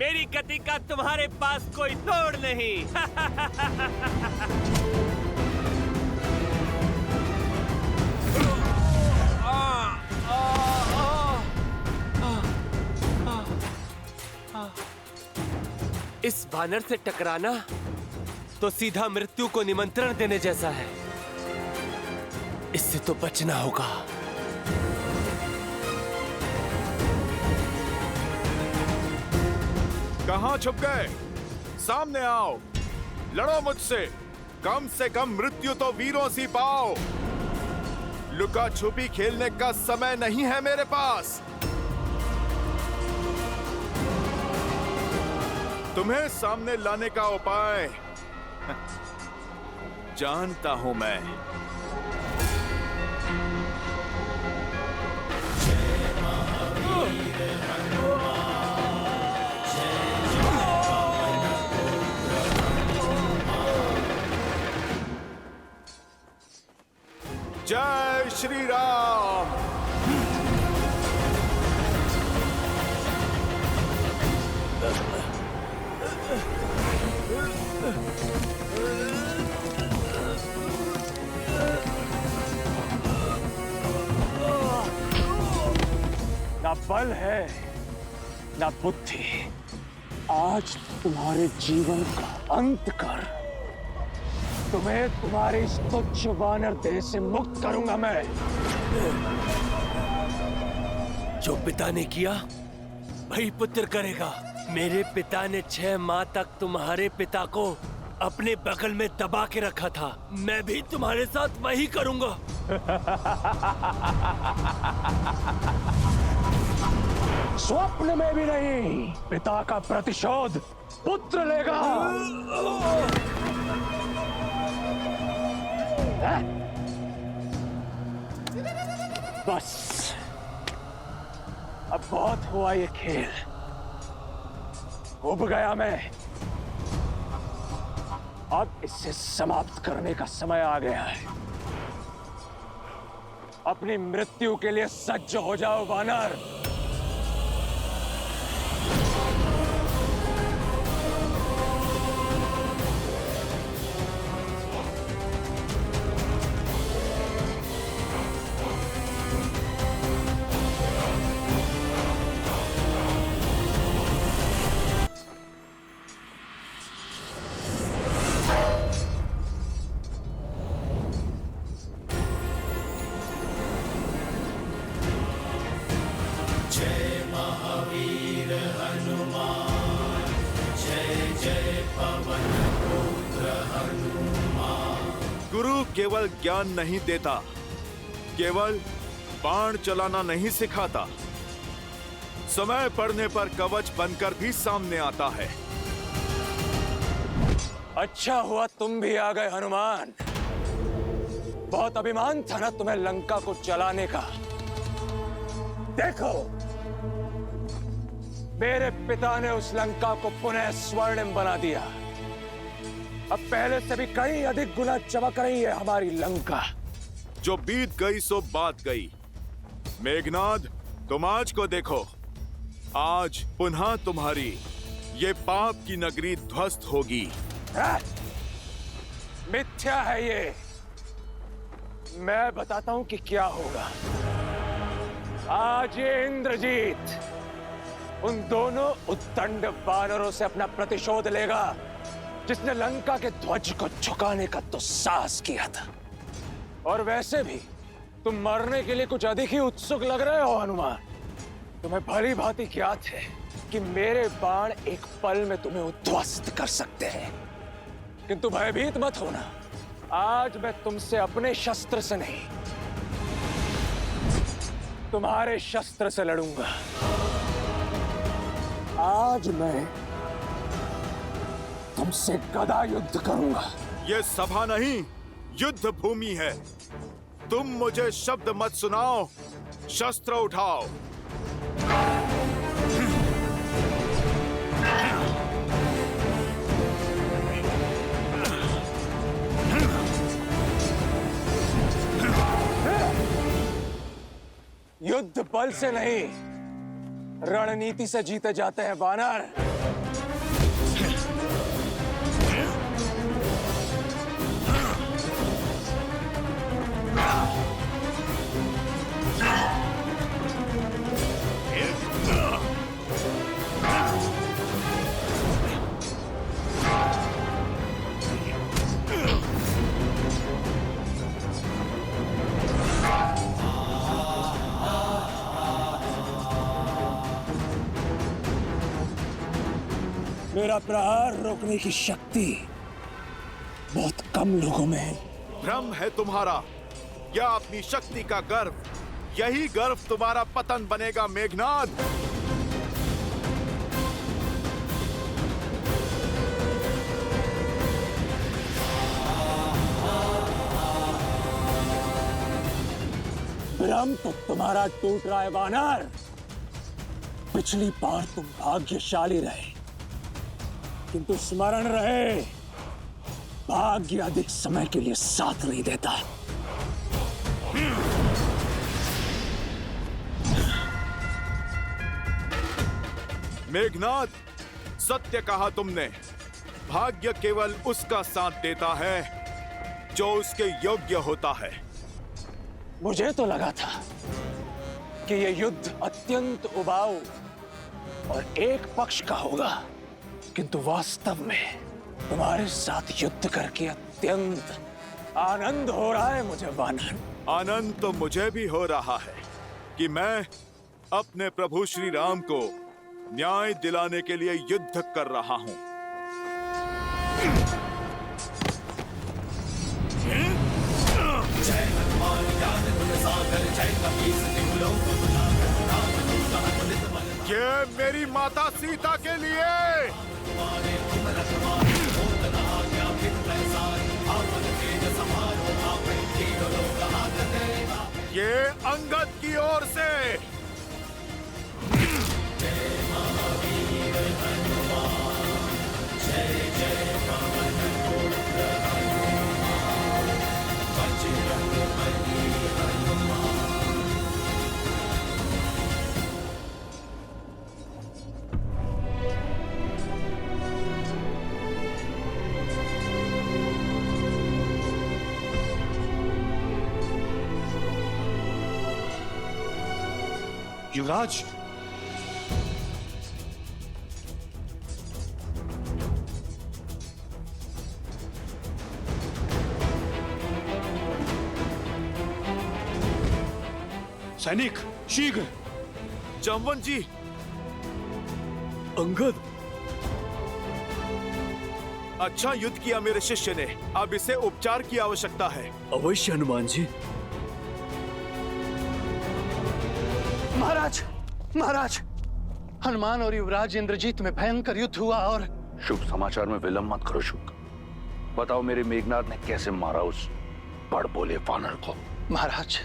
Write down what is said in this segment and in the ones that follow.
मेरी गति का तुम्हारे पास कोई तोड़ नहीं। इस वानर से टकराना तो सीधा मृत्यु को निमंत्रण देने जैसा है। इससे तो बचना होगा। कहां छुप गए? सामने आओ, लड़ो मुझसे। कम से कम मृत्यु तो वीरों सी पाओ। लुका छुपी खेलने का समय नहीं है मेरे पास। तुम्हें सामने लाने का उपाय जानता हूं मैं। जय श्री राम। ना बल है ना बुद्धि। आज तुम्हारे जीवन का अंत कर तुम्हें तुम्हारे इस तुच्छ वानर देह से मुक्त करूंगा मैं। जो पिता ने किया वही पुत्र करेगा। मेरे पिता ने 6 माह तक तुम्हारे पिता को अपने बगल में दबा के रखा था। मैं भी तुम्हारे साथ वही करूंगा। स्वप्न में भी नहीं। पिता का प्रतिशोध पुत्र लेगा। बस अब बहुत हुआ ये खेल। उब गया मैं। अब इसे समाप्त करने का समय आ गया है। अपनी मृत्यु के लिए सज्ज हो जाओ वानर। गुरु केवल ज्ञान नहीं देता, केवल बाण चलाना नहीं सिखाता, समय पड़ने पर कवच बनकर भी सामने आता है। अच्छा हुआ तुम भी आ गए हनुमान। बहुत अभिमान था ना तुम्हें लंका को जलाने का। देखो, मेरे पिता ने उस लंका को पुनः स्वर्णिम बना दिया। अब पहले से भी कई अधिक गुना चमक रही है हमारी लंका। जो बीत गई सो बात गई। मेघनाद, तुम आज को देखो। आज पुनः तुम्हारी ये पाप की नगरी ध्वस्त होगी। मिथ्या है ये। मैं बताता हूं कि क्या होगा। आज ये इंद्रजीत उन दोनों उत्तंड वानरों से अपना प्रतिशोध लेगा जिसने लंका के ध्वज को झुकाने का दुस्साहस किया था। और वैसे भी तुम मरने के लिए कुछ अधिक ही उत्सुक लग रहे हो हनुमान। तुम्हें भली भांति ज्ञात है कि मेरे बाण एक पल में तुम्हें उद्ध्वस्त कर सकते हैं। किंतु भयभीत मत होना। आज मैं तुमसे अपने शस्त्र से नहीं, तुम्हारे शस्त्र से लड़ूंगा। आज मैं तुमसे गदा युद्ध करूंगा। ये सभा नहीं, युद्ध भूमि है। तुम मुझे शब्द मत सुनाओ, शस्त्र उठाओ। युद्ध बल से नहीं, रणनीति से जीते जाते हैं वानर। मेरा प्रहार रोकने की शक्ति बहुत कम लोगों में है। भ्रम है तुम्हारा या अपनी शक्ति का गर्व। यही गर्व तुम्हारा पतन बनेगा मेघनाद। भ्रम तो तुम्हारा टूट रहा है वानर। पिछली बार तुम भाग्यशाली रहे, किंतु स्मरण रहे, भाग्य अधिक समय के लिए साथ नहीं देता। मेघनाद, सत्य कहा तुमने। भाग्य केवल उसका साथ देता है जो उसके योग्य होता है। मुझे तो लगा था कि यह युद्ध अत्यंत उबाऊ और एक पक्ष का होगा, किंतु वास्तव में तुम्हारे साथ युद्ध करके अत्यंत आनंद हो रहा है मुझे वानर। आनंद तो मुझे भी हो रहा है कि मैं अपने प्रभु श्री राम को न्याय दिलाने के लिए युद्ध कर रहा हूं। ये मेरी माता सीता के लिए। ये अंगद की ओर से। युवराज, सैनिक शीघ्र। जमवन जी। अंगद, अच्छा युद्ध किया मेरे शिष्य ने। अब इसे उपचार की आवश्यकता है। अवश्य हनुमान जी। महाराज, महाराज, हनुमान और युवराज इंद्रजीत में भयंकर युद्ध हुआ और शुभ समाचार में विलंब मत करो शुभ। बताओ मेरे मेघनाद ने कैसे मारा उस बड़ बोले वानर को। महाराज,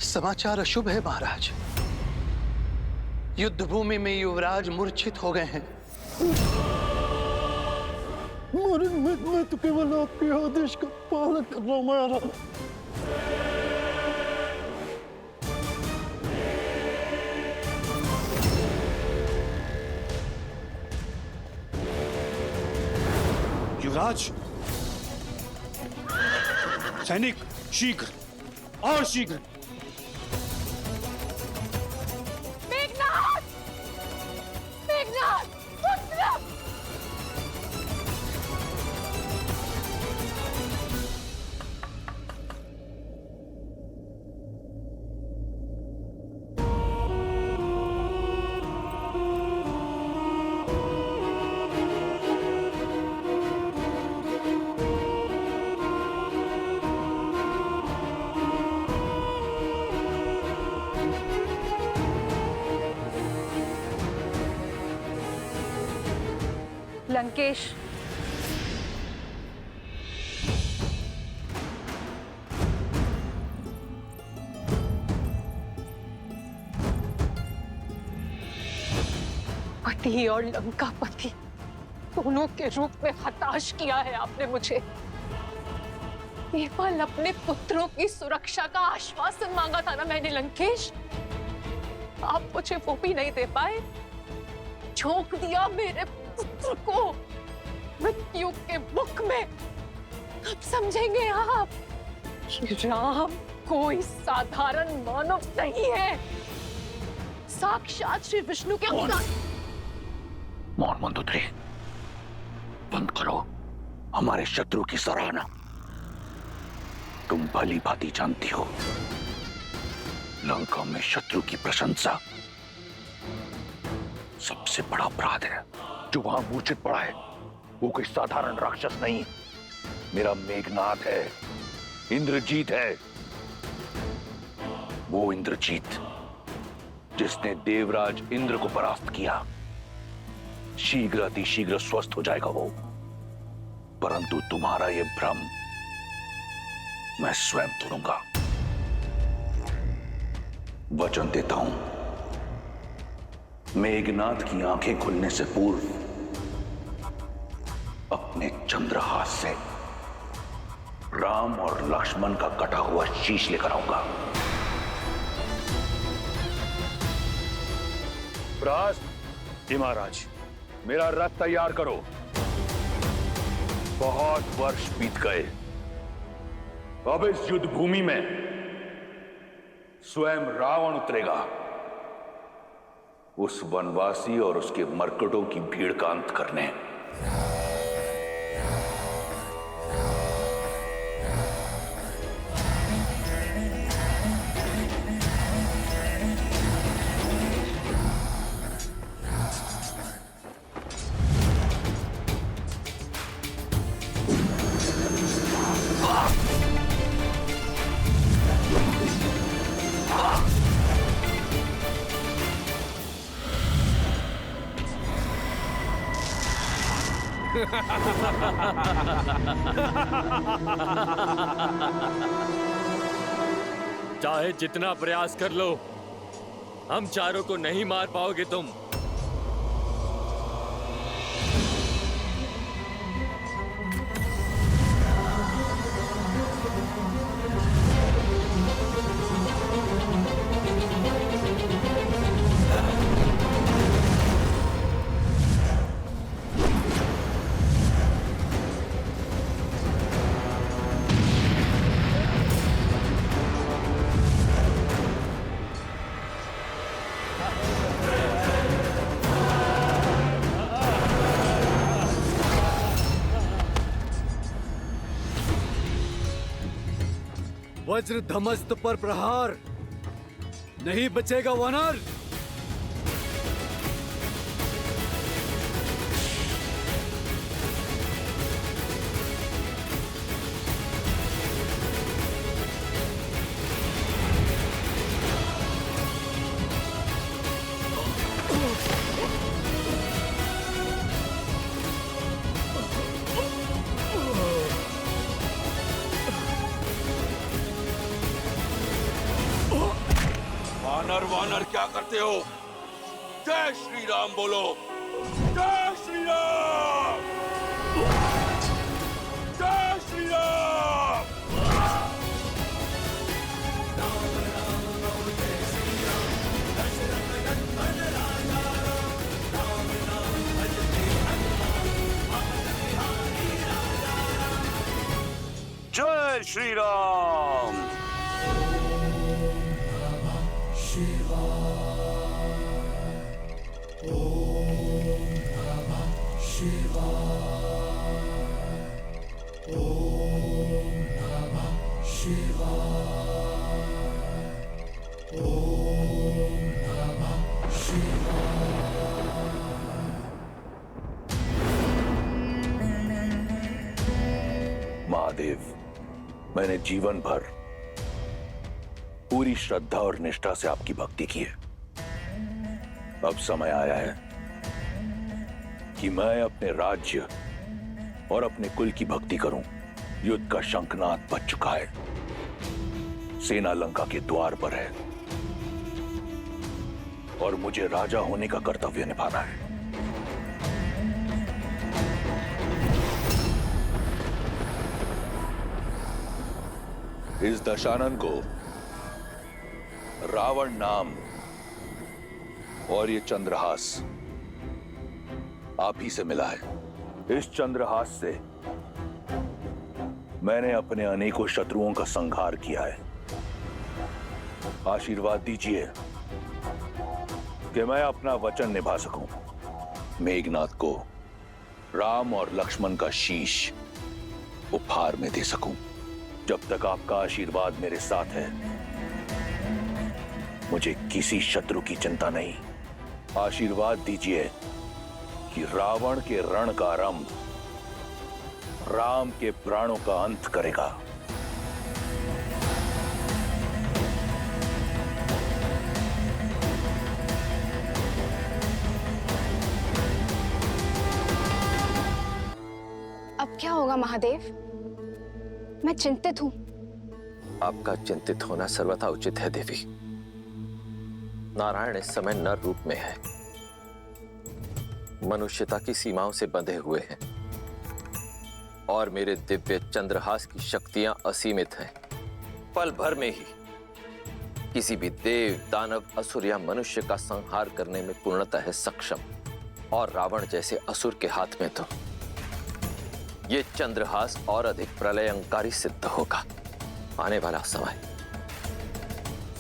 समाचार अशुभ है महाराज। युद्ध भूमि में युवराज मूर्छित हो गए हैं। मैं तो केवल आपके आदेश का पालन कर रहा हूं महाराज। युवराज, सैनिक शीघ्र और शीघ्र। मेघनाद! मेघनाद! पुत्र! लंकेश, पति और लंकापति दोनों के रूप में हताश किया है आपने मुझे। केवल अपने पुत्रों की सुरक्षा का आश्वासन मांगा था ना मैंने लंकेश। आप मुझे वो भी नहीं दे पाए। झोंक दिया मेरे पुत्र को मृत्यु के मुख में। कब समझेंगे आप? राम कोई साधारण मानव नहीं है, साक्षात श्री विष्णु के अवतार। मौन मंदोदरी, बंद करो हमारे शत्रु की सराहना। तुम भली भांति जानती हो, लंका में शत्रु की प्रशंसा सबसे बड़ा अपराध है। जो वहां मूर्छित पड़ा है वो कोई साधारण राक्षस नहीं, मेरा मेघनाद है, इंद्रजीत है। वो इंद्रजीत जिसने देवराज इंद्र को परास्त किया। शीघ्र अतिशीघ्र स्वस्थ हो जाएगा वो, परंतु तुम्हारा यह भ्रम मैं स्वयं तोड़ूंगा। वचन देता हूं, मेघनाद की आंखें खुलने से पूर्व अपने चंद्रहास से राम और लक्ष्मण का कटा हुआ शीश लेकर आऊंगा। प्रहस्त, जी महाराज। मेरा रथ तैयार करो। बहुत वर्ष बीत गए, अब इस युद्ध भूमि में स्वयं रावण उतरेगा। उस वनवासी और उसके मरकटों की भीड़ का अंत करने। चाहे जितना प्रयास कर लो, हम चारों को नहीं मार पाओगे तुम। वज्र धमस्त पर प्रहार, नहीं बचेगा वानर। वानर वानर क्या करते हो? जय श्री राम बोलो। जय श्री राम, जय श्री राम। जय श्री राम। महादेव, मैंने जीवन भर पूरी श्रद्धा और निष्ठा से आपकी भक्ति की है। अब समय आया है कि मैं अपने राज्य और अपने कुल की भक्ति करूं। युद्ध का शंखनाद बज चुका है, सेना लंका के द्वार पर है और मुझे राजा होने का कर्तव्य निभाना है। इस दशानन को रावण नाम और ये चंद्रहास आप ही से मिला है। इस चंद्रहास से मैंने अपने अनेकों शत्रुओं का संहार किया है। आशीर्वाद दीजिए कि मैं अपना वचन निभा सकूं, मेघनाथ को राम और लक्ष्मण का शीश उपहार में दे सकूं। जब तक आपका आशीर्वाद मेरे साथ है, मुझे किसी शत्रु की चिंता नहीं। आशीर्वाद दीजिए कि रावण के रण का आरंभ राम के प्राणों का अंत करेगा। अब क्या होगा महादेव? मैं चिंतित हूं। आपका चिंतित होना सर्वथा उचित है देवी। नारायण इस समय नर रूप में है, मनुष्यता की सीमाओं से बंधे हुए हैं और मेरे दिव्य चंद्रहास की शक्तियां असीमित हैं। पल भर में ही किसी भी देव, दानव, असुर या मनुष्य का संहार करने में पूर्णतः है सक्षम। और रावण जैसे असुर के हाथ में तो ये चंद्रहास और अधिक प्रलयंकारी सिद्ध होगा। आने वाला समय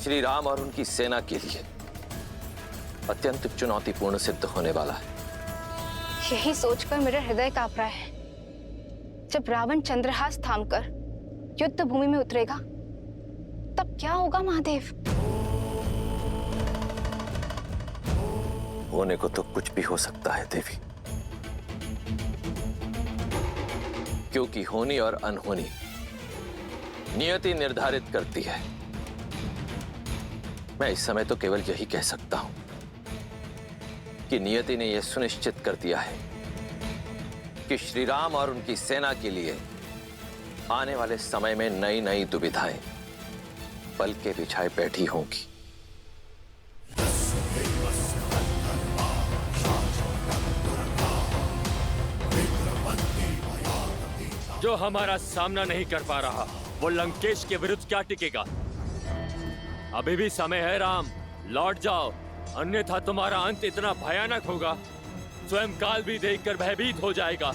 श्री राम और उनकी सेना के लिए अत्यंत चुनौतीपूर्ण सिद्ध होने वाला है। यही सोचकर मेरा हृदय कांप रहा है। जब रावण चंद्रहास थामकर युद्ध भूमि में उतरेगा, तब क्या होगा महादेव? होने को तो कुछ भी हो सकता है देवी, क्योंकि होनी और अनहोनी नियति निर्धारित करती है। मैं इस समय तो केवल यही कह सकता हूं कि नियति ने यह सुनिश्चित कर दिया है कि श्री राम और उनकी सेना के लिए आने वाले समय में नई नई दुविधाएं पल के बिछाए बैठी होंगी। जो हमारा सामना नहीं कर पा रहा, वो लंकेश के विरुद्ध क्या टिकेगा? अभी भी समय है राम, लौट जाओ, अन्यथा तुम्हारा अंत इतना भयानक होगा, स्वयं काल भी देखकर भयभीत हो जाएगा।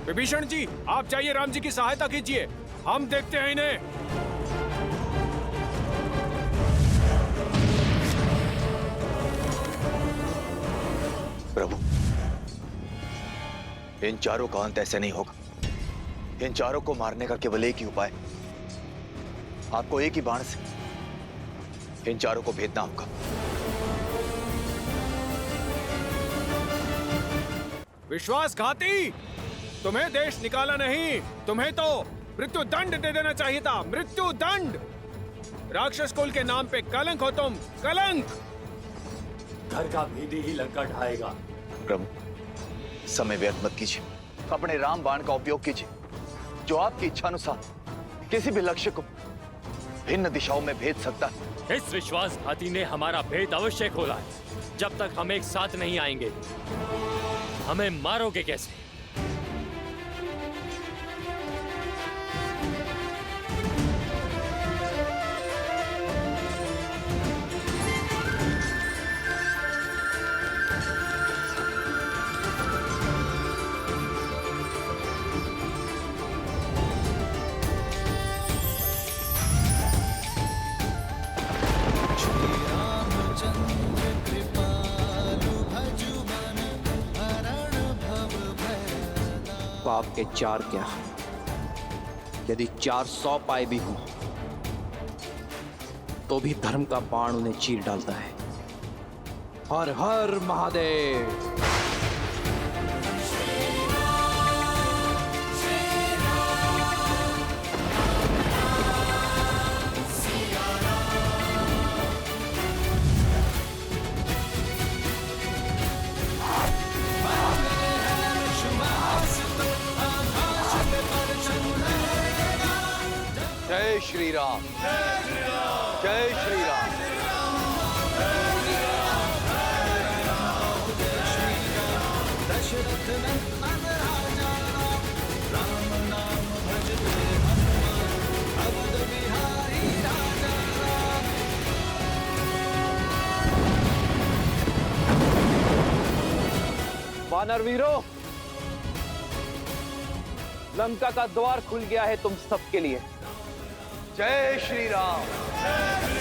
विभीषण जी, आप जाइए, राम जी की सहायता कीजिए, हम देखते हैं इन्हें। प्रभु, इन चारों का अंत ऐसे नहीं होगा। इन चारों को मारने का केवल एक ही उपाय, आपको एक ही बाण से इन चारों को भेदना होगा। विश्वासघाती, तुम्हें देश निकाला नहीं, तुम्हें तो मृत्यु दंड दे देना चाहिए था। मृत्यु दंड! राक्षस कुल के नाम पे कलंक हो तुम, कलंक! घर का भीदी ही लंका ढाएगा। प्रभु, समय व्यर्थ मत कीजिए, अपने राम बाण का उपयोग कीजिए, जो आपकी इच्छा अनुसार किसी भी लक्ष्य को भिन्न दिशाओं में भेज सकता है। इस विश्वासघाती ने हमारा भेद अवश्य खोला है। जब तक हम एक साथ नहीं आएंगे, हमें मारोगे कैसे? पाप के चार क्या, यदि 400 पाए भी हों तो भी धर्म का बाण उन्हें चीर डालता है। हर हर महादेव। जय श्री राम, जय श्री राम। राम नाम भजते हनुमान, अवध बिहारी वानर वीरों, लंका का द्वार खुल गया है तुम सबके लिए। जय श्री राम।